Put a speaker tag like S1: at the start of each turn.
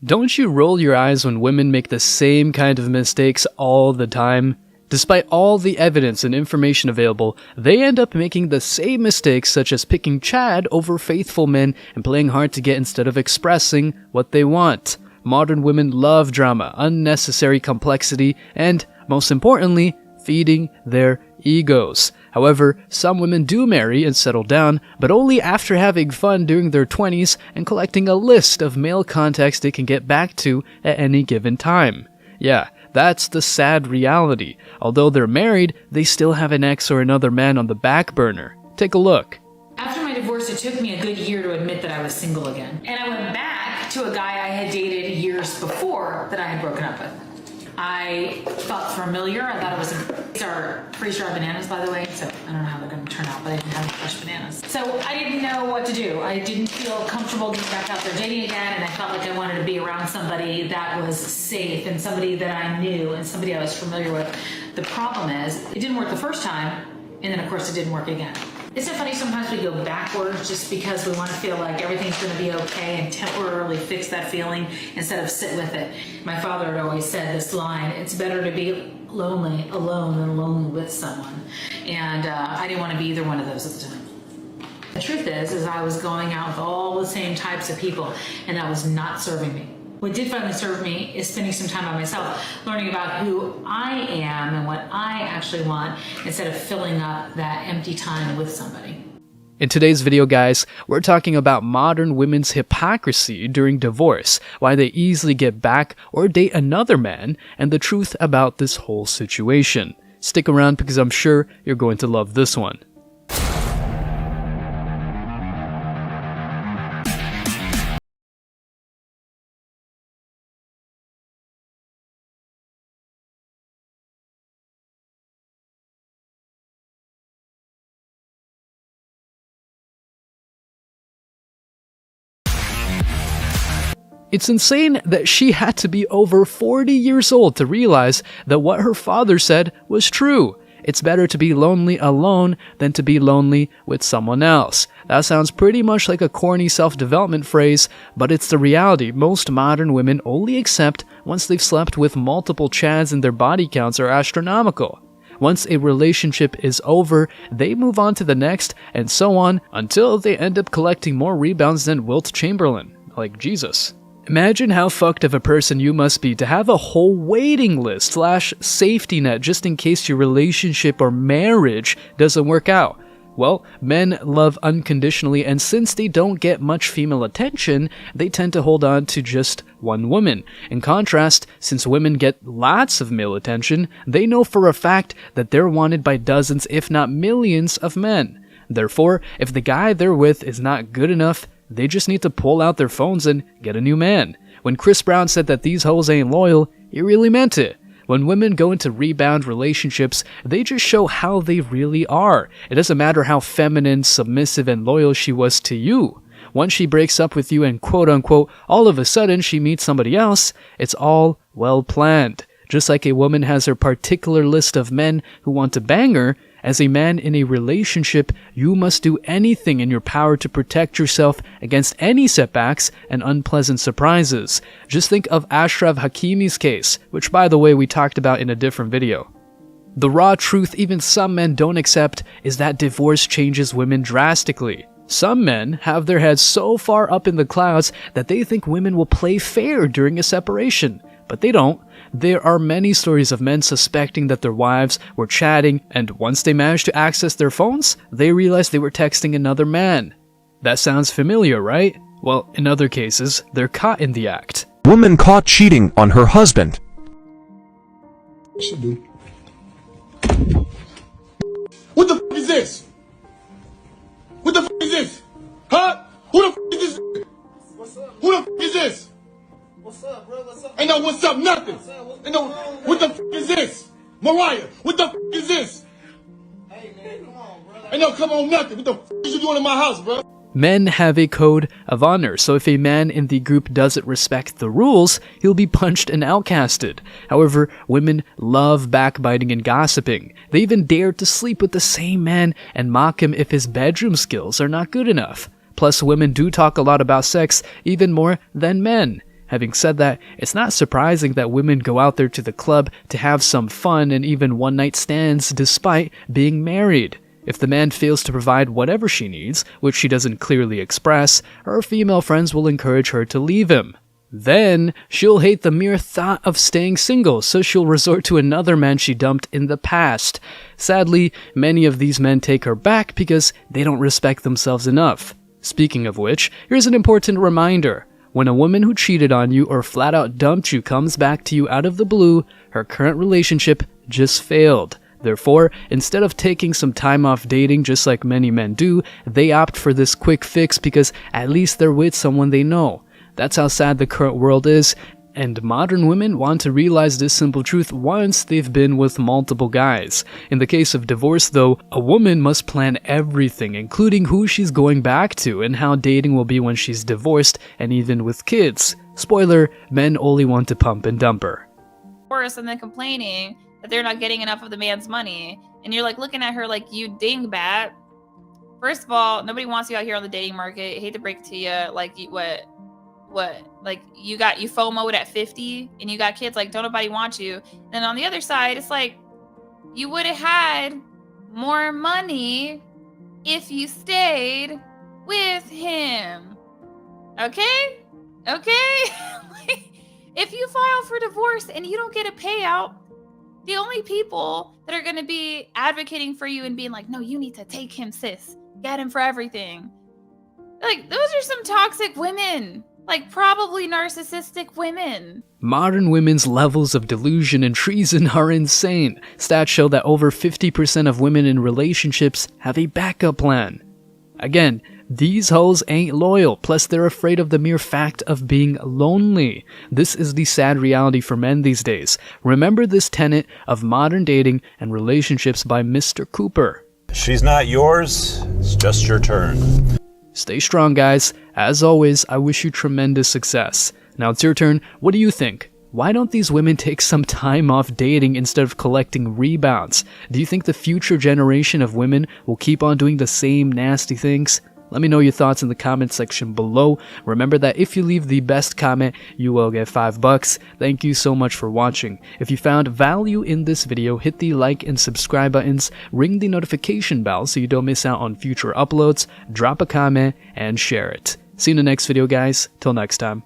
S1: Don't you roll your eyes when women make the same kind of mistakes all the time? Despite all the evidence and information available, they end up making the same mistakes, such as picking Chad over faithful men and playing hard to get instead of expressing what they want. Modern women love drama, unnecessary complexity, and, most importantly, feeding their egos. However, some women do marry and settle down, but only after having fun during their 20s and collecting a list of male contacts they can get back to at any given time. Yeah, that's the sad reality. Although they're married, they still have an ex or another man on the back burner. Take a look.
S2: After my divorce, it took me a good year to admit that I was single again. And I went back to a guy I had dated years before that I had broken up with. I felt familiar. I thought it was these are freeze-dried bananas, by the way, so I don't know how they're going to turn out, but I didn't have any fresh bananas. So I didn't know what to do. I didn't feel comfortable getting back out there dating again, and I felt like I wanted to be around somebody that was safe and somebody that I knew and somebody I was familiar with. The problem is, it didn't work the first time, and then of course it didn't work again. Isn't it funny sometimes we go backwards just because we want to feel like everything's going to be okay and temporarily fix that feeling instead of sit with it? My father had always said this line, it's better to be lonely alone than lonely with someone. And I didn't want to be either one of those at the time. The truth is I was going out with all the same types of people, and that was not serving me. What did finally serve me is spending some time by myself, learning about who I am and what I actually want, instead of filling up that empty time with somebody.
S1: In today's video, guys, we're talking about modern women's hypocrisy during divorce, why they easily get back or date another man, and the truth about this whole situation. Stick around because I'm sure you're going to love this one. It's insane that she had to be over 40 years old to realize that what her father said was true. It's better to be lonely alone than to be lonely with someone else. That sounds pretty much like a corny self-development phrase, but it's the reality most modern women only accept once they've slept with multiple Chads and their body counts are astronomical. Once a relationship is over, they move on to the next, and so on, until they end up collecting more rebounds than Wilt Chamberlain, like Jesus. Imagine how fucked of a person you must be to have a whole waiting list / safety net just in case your relationship or marriage doesn't work out. Well, men love unconditionally, and since they don't get much female attention, they tend to hold on to just one woman. In contrast, since women get lots of male attention, they know for a fact that they're wanted by dozens if not millions of men. Therefore, if the guy they're with is not good enough, they just need to pull out their phones and get a new man. When Chris Brown said that these hoes ain't loyal, he really meant it. When women go into rebound relationships, they just show how they really are. It doesn't matter how feminine, submissive, and loyal she was to you. Once she breaks up with you and quote-unquote, all of a sudden she meets somebody else, it's all well planned. Just like a woman has her particular list of men who want to bang her, as a man in a relationship, you must do anything in your power to protect yourself against any setbacks and unpleasant surprises. Just think of Ashraf Hakimi's case, which by the way we talked about in a different video. The raw truth even some men don't accept is that divorce changes women drastically. Some men have their heads so far up in the clouds that they think women will play fair during a separation, but they don't. There are many stories of men suspecting that their wives were chatting, and once they managed to access their phones, they realized they were texting another man. That sounds familiar, right? Well, in other cases, they're caught in the act.
S3: Woman caught cheating on her husband.
S4: What the f is this? What the f is this? Huh? Who the f is this? What's up? Who the f is this? What's up, bro? What's up? Ain't no what's up, nothing. Ain't no, what the f is this? Mariah, what the f is this? Hey, man, come on, bro. Ain't no come on, nothing. What the f is you doing in my house, bro?
S1: Men have a code of honor, so if a man in the group doesn't respect the rules, he'll be punched and outcasted. However, women love backbiting and gossiping. They even dare to sleep with the same man and mock him if his bedroom skills are not good enough. Plus, women do talk a lot about sex, even more than men. Having said that, it's not surprising that women go out there to the club to have some fun and even one-night stands despite being married. If the man fails to provide whatever she needs, which she doesn't clearly express, her female friends will encourage her to leave him. Then, she'll hate the mere thought of staying single, so she'll resort to another man she dumped in the past. Sadly, many of these men take her back because they don't respect themselves enough. Speaking of which, here's an important reminder. When a woman who cheated on you or flat out dumped you comes back to you out of the blue, her current relationship just failed. Therefore, instead of taking some time off dating just like many men do, they opt for this quick fix because at least they're with someone they know. That's how sad the current world is, and modern women want to realize this simple truth once they've been with multiple guys. In the case of divorce though, a woman must plan everything, including who she's going back to and how dating will be when she's divorced and even with kids. Spoiler, men only want to pump and dump her.
S5: Worse, and then complaining that they're not getting enough of the man's money, and you're like looking at her like, you dingbat. First of all, nobody wants you out here on the dating market. I hate to break it to you, like what like you FOMO'd at 50 and you got kids, like don't nobody want you. And on the other side, it's like you would have had more money if you stayed with him. Okay like, if you file for divorce and you don't get a payout, the only people that are going to be advocating for you and being like, no, you need to take him, sis, get him for everything, like those are some toxic women. Like, probably narcissistic women.
S1: Modern women's levels of delusion and treason are insane. Stats show that over 50% of women in relationships have a backup plan. Again, these hoes ain't loyal, plus they're afraid of the mere fact of being lonely. This is the sad reality for men these days. Remember this tenet of modern dating and relationships by Mr. Cooper.
S6: She's not yours, it's just your turn.
S1: Stay strong, guys. As always, I wish you tremendous success. Now it's your turn. What do you think? Why don't these women take some time off dating instead of collecting rebounds? Do you think the future generation of women will keep on doing the same nasty things? Let me know your thoughts in the comment section below. Remember that if you leave the best comment, you will get $5. Thank you so much for watching. If you found value in this video, hit the like and subscribe buttons, ring the notification bell so you don't miss out on future uploads, drop a comment, and share it. See you in the next video, guys. Till next time.